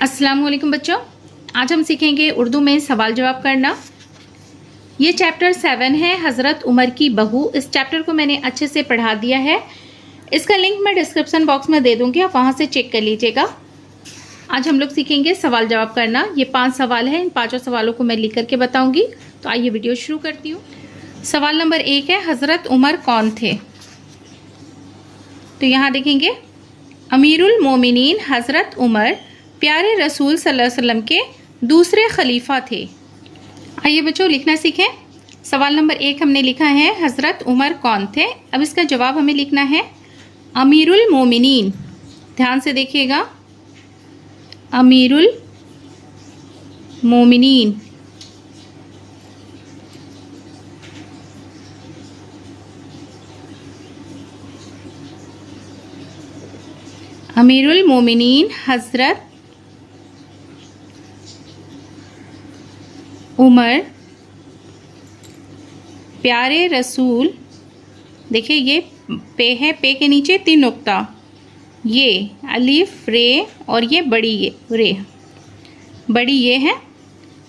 अस्सलाम वालेकुम बच्चों, आज हम सीखेंगे उर्दू में सवाल जवाब करना। ये चैप्टर 7 है, हज़रत उमर की बहू। इस चैप्टर को मैंने अच्छे से पढ़ा दिया है। इसका लिंक मैं डिस्क्रिप्शन बॉक्स में दे दूंगी, आप वहाँ से चेक कर लीजिएगा। आज हम लोग सीखेंगे सवाल जवाब करना। ये 5 सवाल हैं, इन 5 सवालों को मैं लिख करके बताऊंगी। तो आइए वीडियो शुरू करती हूँ। सवाल नंबर 1 है, हज़रत उमर कौन थे? तो यहाँ देखेंगे, अमीरुल मोमिनीन हज़रत उमर प्यारे रसूल सल्लल्लाहु अलैहि वसल्लम के दूसरे खलीफा थे। आइए बच्चों लिखना सीखें। सवाल नंबर 1 हमने लिखा है, हज़रत उमर कौन थे। अब इसका जवाब हमें लिखना है अमीरुल मोमिनीन। ध्यान से देखिएगा, अमीरुल मोमिनीन। अमीरुल मोमिनीन हज़रत उमर प्यारे रसूल। देखिए ये पे है, पे के नीचे 3 नुक्ता, ये अलिफ रे और ये बड़ी ये रे, बड़ी ये है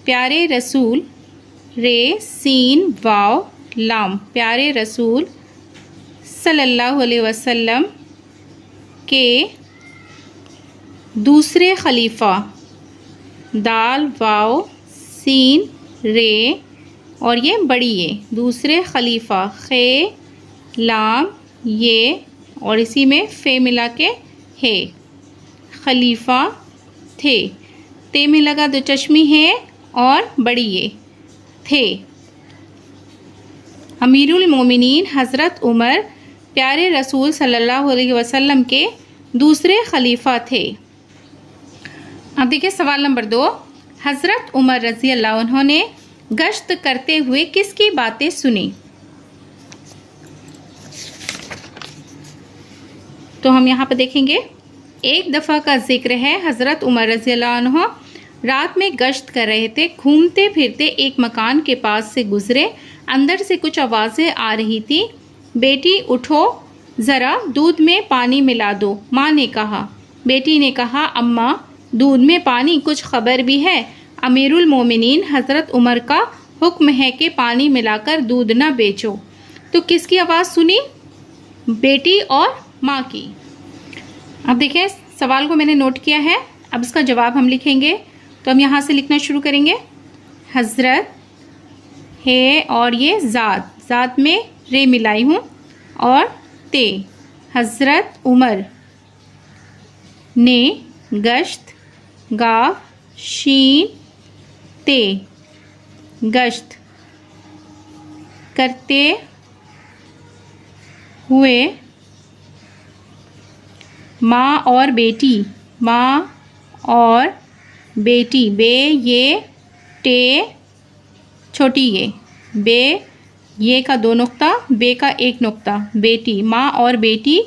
प्यारे रसूल, रे सीन वाव लाम, प्यारे रसूल सल्लल्लाहु अलैहि वसल्लम के दूसरे खलीफा, दाल वाव सीन रे और ये बड़ी ये, दूसरे खलीफा खे लाम ये और इसी में फे मिला के है, खलीफा थे। ते में लगा 2 चश्मी है और बड़ी ये थे। अमीरुल मोमिनीन हज़रत उमर प्यारे रसूल सल्लल्लाहु अलैहि वसल्लम के दूसरे खलीफा थे। अब देखिए सवाल नंबर 2, हज़रत उमर रज़ी अल्लाह अन्हु ने गश्त करते हुए किसकी बातें सुनी? तो हम यहाँ पर देखेंगे, एक दफ़ा का जिक्र है, हज़रत उमर रज़ी अल्लाह अन्हु रात में गश्त कर रहे थे। घूमते फिरते एक मकान के पास से गुजरे। अंदर से कुछ आवाज़ें आ रही थी। बेटी उठो, ज़रा दूध में पानी मिला दो, माँ ने कहा। बेटी ने कहा, अम्मा दूध में पानी, कुछ खबर भी है? अमीरुल मोमिनीन हज़रत उमर का हुक्म है कि पानी मिलाकर दूध न बेचो। तो किसकी आवाज़ सुनी? बेटी और माँ की। अब देखिए सवाल को मैंने नोट किया है, अब इसका जवाब हम लिखेंगे। तो हम यहाँ से लिखना शुरू करेंगे। हज़रत है और ये ज़ात, ज़ात में रे मिलाई हूँ और ते, हज़रत उमर ने गश्त गाफ शीन ते, गश्त करते हुए माँ और बेटी, माँ और बेटी, बे ये टे छोटी ये, बे ये का 2 नुक्ता, बे का 1 नुक्ता, बेटी, माँ और बेटी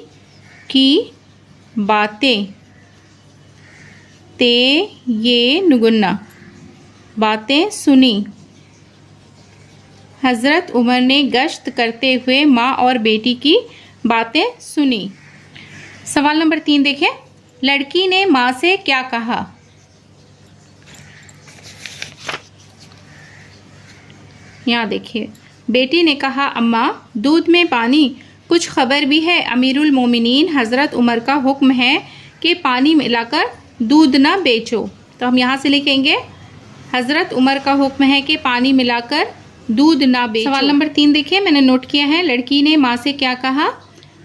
की बातें, ते ये नुगुन्ना, बातें सुनी। हज़रत उमर ने गश्त करते हुए माँ और बेटी की बातें सुनी। सवाल नंबर 3 देखें, लड़की ने माँ से क्या कहा? यहाँ देखिए, बेटी ने कहा, अम्मा दूध में पानी, कुछ खबर भी है? अमीरुल मोमिनीन हज़रत उमर का हुक्म है कि पानी मिलाकर दूध ना बेचो। तो हम यहाँ से लिखेंगे, हज़रत उमर का हुक्म है कि पानी मिलाकर दूध ना बेचो। सवाल नंबर 3 देखिए, मैंने नोट किया है, लड़की ने माँ से क्या कहा?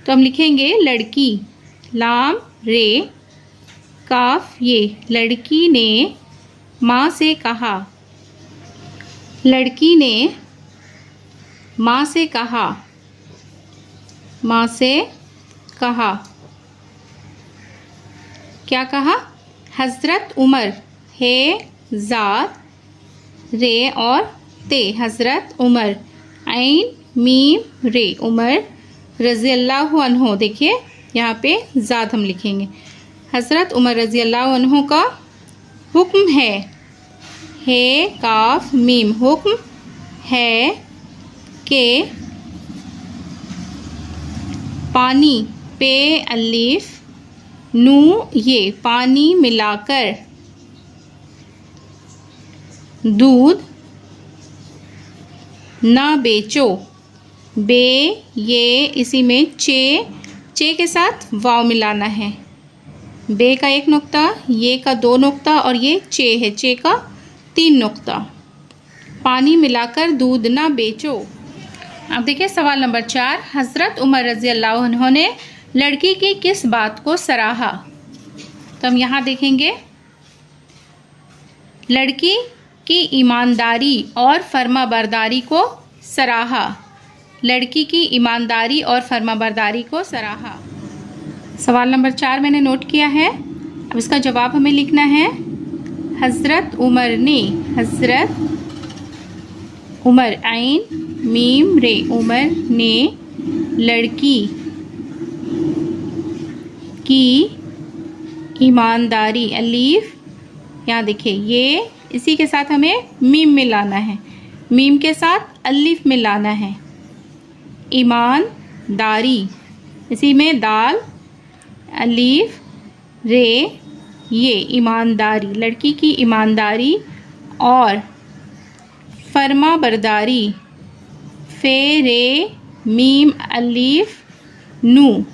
तो हम लिखेंगे लड़की, लाम रे काफ ये, लड़की ने माँ से कहा, लड़की ने माँ से कहा, माँ से कहा, क्या कहा? हज़रत उमर है ज़ात रे और ते, हज़रत उमर ऐन मीम रे, उमर रज़ी अल्लाह अन्हो। देखिए यहाँ पे ज़ात हम लिखेंगे। हज़रत उमर रज़ी अल्लाह अन्हो का हुक्म है काफ मीम, हुक्म है कि पानी, पे अलिफ नू ये, पानी मिलाकर, दूध ना बेचो। बे ये इसी में चे के साथ वाव मिलाना है। बे का एक नुक्ता, ये का दो नुक्ता और ये चे है, चे का 3 नुक्ता। पानी मिलाकर दूध ना बेचो। अब देखिए सवाल नंबर 4, हज़रत उमर रज़ी अल्लाह अन्हु ने लड़की की किस बात को सराहा? तो हम यहाँ देखेंगे, लड़की की ईमानदारी और फर्माबरदारी को सराहा। लड़की की ईमानदारी और फर्माबरदारी को सराहा। सवाल नंबर 4 मैंने नोट किया है। अब इसका जवाब हमें लिखना है। हज़रत उमर ने, हज़रत उमर, ऐन मीम रे, उमर ने लड़की की ईमानदारी, अलीफ यहाँ देखिए, ये इसी के साथ हमें मीम मिलाना है, मीम के साथ अलीफ मिलाना है। ईमानदारी, इसी में दाल अलीफ रे, ये ईमानदारी, लड़की की ईमानदारी और फर्माबरदारी, फे रे मीम अलीफ नू,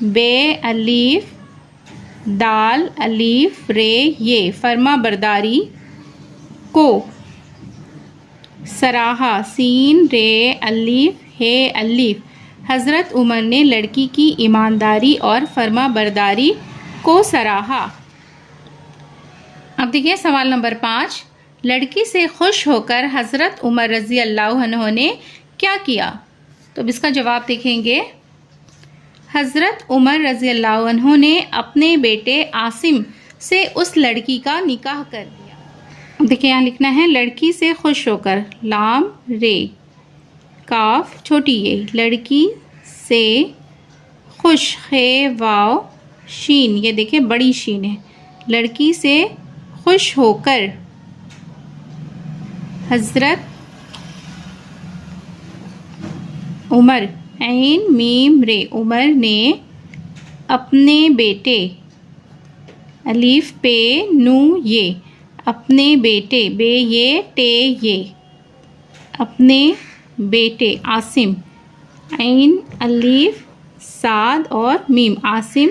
बे अलीफ दाल अलीफ रे, ये फर्माबरदारी को सराहा, सीन रे अलीफ हे अलीफ। हज़रत उमर ने लड़की की ईमानदारी और फर्माबरदारी को सराहा। अब देखिए सवाल नंबर 5, लड़की से खुश होकर हज़रत उमर रज़ी अल्लाह अन्हु ने क्या किया? तो अब इसका जवाब देखेंगे। हज़रत उमर रज़ी अल्लाह अन्हु ने अपने बेटे आसिम से उस लड़की का निकाह कर दिया। देखिए यहाँ लिखना है, लड़की से खुश होकर, लाम रे काफ छोटी ये, लड़की से खुश, खे वाव शीन, ये देखिए बड़ी शीन है। लड़की से खुश होकर हज़रत उमर, ऐन मीम रे, उमर ने अपने बेटे, अलीफ पे नू ये, अपने बेटे, बे ये टे ये, अपने बेटे आसिम, ऐन अलीफ साद और मीम, आसिम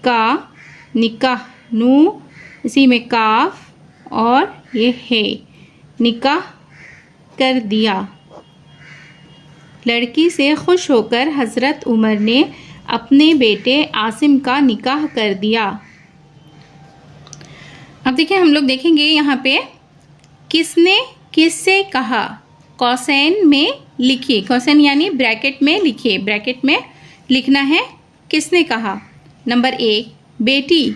का निकाह, नू इसी में काफ और ये है, निकाह कर दिया। लड़की से खुश होकर हज़रत उमर ने अपने बेटे आसिम का निकाह कर दिया। अब देखिए हम लोग देखेंगे यहाँ पे, किसने किससे कहा, कौसैन में लिखिए, कौसैन यानी ब्रैकेट में लिखिए, ब्रैकेट में लिखना है किसने कहा। नंबर 1, बेटी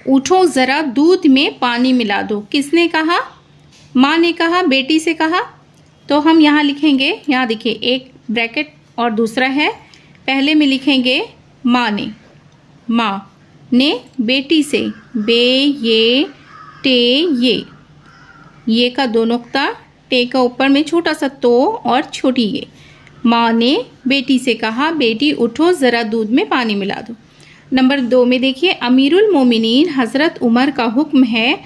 उठो ज़रा दूध में पानी मिला दो। किसने कहा? माँ ने कहा, बेटी से कहा। तो हम यहाँ लिखेंगे, यहाँ देखिए एक ब्रैकेट और दूसरा है, पहले में लिखेंगे माँ ने, माँ ने बेटी से, बे ये टे ये का 2 नुक्ता, टे का ऊपर में छोटा सा तो और छोटी ये। माँ ने बेटी से कहा, बेटी उठो ज़रा दूध में पानी मिला दो। नंबर 2 में देखिए, अमीरुल मोमिनीन हज़रत उमर का हुक्म है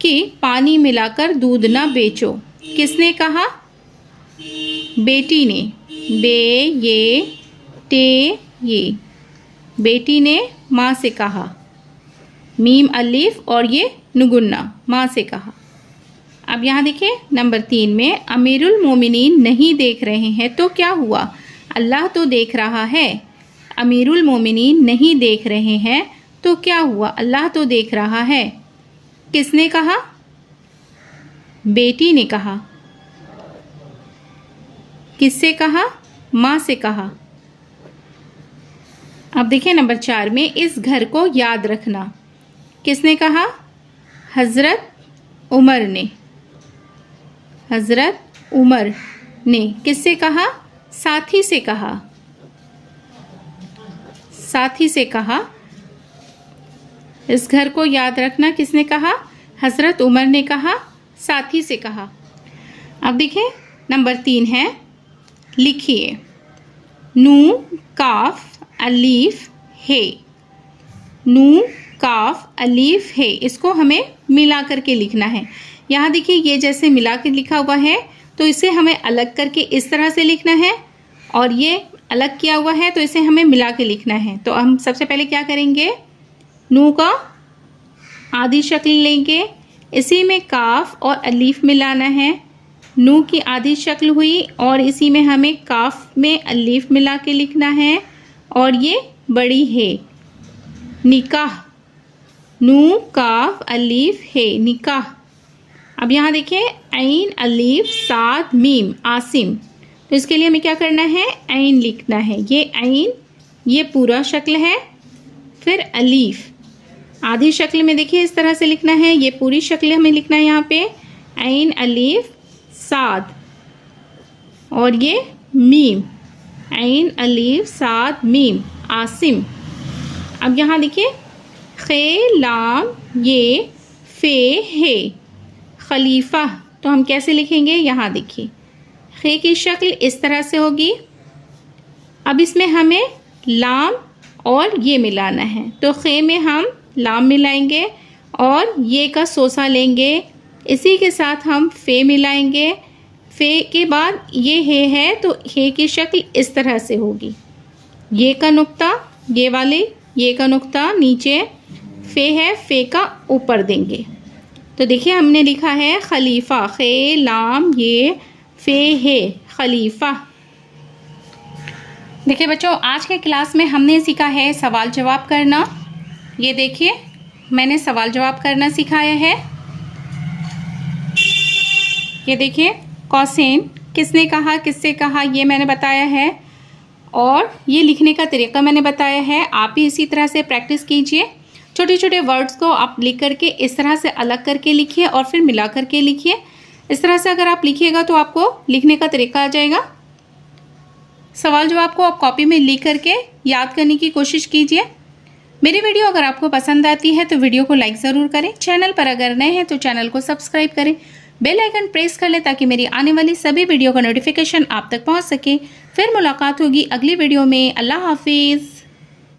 कि पानी मिलाकर दूध ना बेचो। किसने कहा? बेटी ने, बे ये टे ये, बेटी ने माँ से कहा, मीम अलीफ और ये नुगुन्ना, माँ से कहा। अब यहाँ देखिए नंबर 3 में, अमीरुल मोमिनीन नहीं देख रहे हैं तो क्या हुआ? अल्लाह तो देख रहा है। अमीरुल मोमिनीन नहीं देख रहे हैं तो क्या हुआ? अल्लाह तो देख रहा है। किसने कहा? बेटी ने कहा। किससे कहा? माँ से कहा। अब देखिए नंबर 4 में, इस घर को याद रखना। किसने कहा? हज़रत उमर ने, हज़रत उमर ने। किससे कहा? साथी से कहा, साथी से कहा। इस घर को याद रखना किसने कहा? हज़रत उमर ने कहा, साथी से कहा। अब देखिए नंबर 3 है, लिखिए, नू काफ अलीफ है, नू काफ अलीफ है, इसको हमें मिला करके लिखना है। यहाँ देखिए ये जैसे मिला के लिखा हुआ है तो इसे हमें अलग करके इस तरह से लिखना है, और ये अलग किया हुआ है तो इसे हमें मिला के लिखना है। तो हम सबसे पहले क्या करेंगे, नू का आधी शक्ल लेंगे, इसी में काफ और अलीफ मिलाना है। नू की आधी शक्ल हुई और इसी में हमें काफ में अलीफ मिला के लिखना है, और ये बड़ी है निकाह, नू काफ अलीफ है निकाह। अब यहाँ देखिए ऐन अलीफ साद मीम आसिम, तो इसके लिए हमें क्या करना है, ऐन लिखना है। ये ऐन ये पूरा शक्ल है, फिर अलीफ आधी शक्ल में देखिए इस तरह से लिखना है, ये पूरी शक्ल हमें लिखना है यहाँ पे ऐन अलीफ साद, और ये मीम ऐन अलीफ साद मीम आसिम। अब यहाँ देखिए खे लाम ये फे है खलीफा, तो हम कैसे लिखेंगे, यहाँ देखिए खे की शक्ल इस तरह से होगी। अब इसमें हमें लाम और ये मिलाना है, तो खे में हम लाम मिलाएंगे और ये का सोसा लेंगे, इसी के साथ हम फे मिलाएंगे। फे के बाद ये है तो हे की शक्ल इस तरह से होगी, ये का नुक्ता ये वाले ये का नुक्ता नीचे, फे है फे का ऊपर देंगे। तो देखिए हमने लिखा है खलीफा, खे लाम ये फे है खलीफा। देखिए बच्चों आज के क्लास में हमने सीखा है सवाल जवाब करना। ये देखिए मैंने सवाल जवाब करना सिखाया है। ये देखिए कौसेन किसने कहा किससे कहा ये मैंने बताया है, और ये लिखने का तरीका मैंने बताया है। आप भी इसी तरह से प्रैक्टिस कीजिए। छोटे छोटे वर्ड्स को आप लिख करके इस तरह से अलग करके लिखिए और फिर मिला करके लिखिए। इस तरह से अगर आप लिखिएगा तो आपको लिखने का तरीका आ जाएगा। सवाल जवाब को आप कॉपी में लिख करके याद करने की कोशिश कीजिए। मेरी वीडियो अगर आपको पसंद आती है तो वीडियो को लाइक ज़रूर करें। चैनल पर अगर नए हैं तो चैनल को सब्सक्राइब करें, बेल आइकन प्रेस कर लें ताकि मेरी आने वाली सभी वीडियो का नोटिफिकेशन आप तक पहुंच सके। फिर मुलाकात होगी अगली वीडियो में। अल्लाह हाफिज़।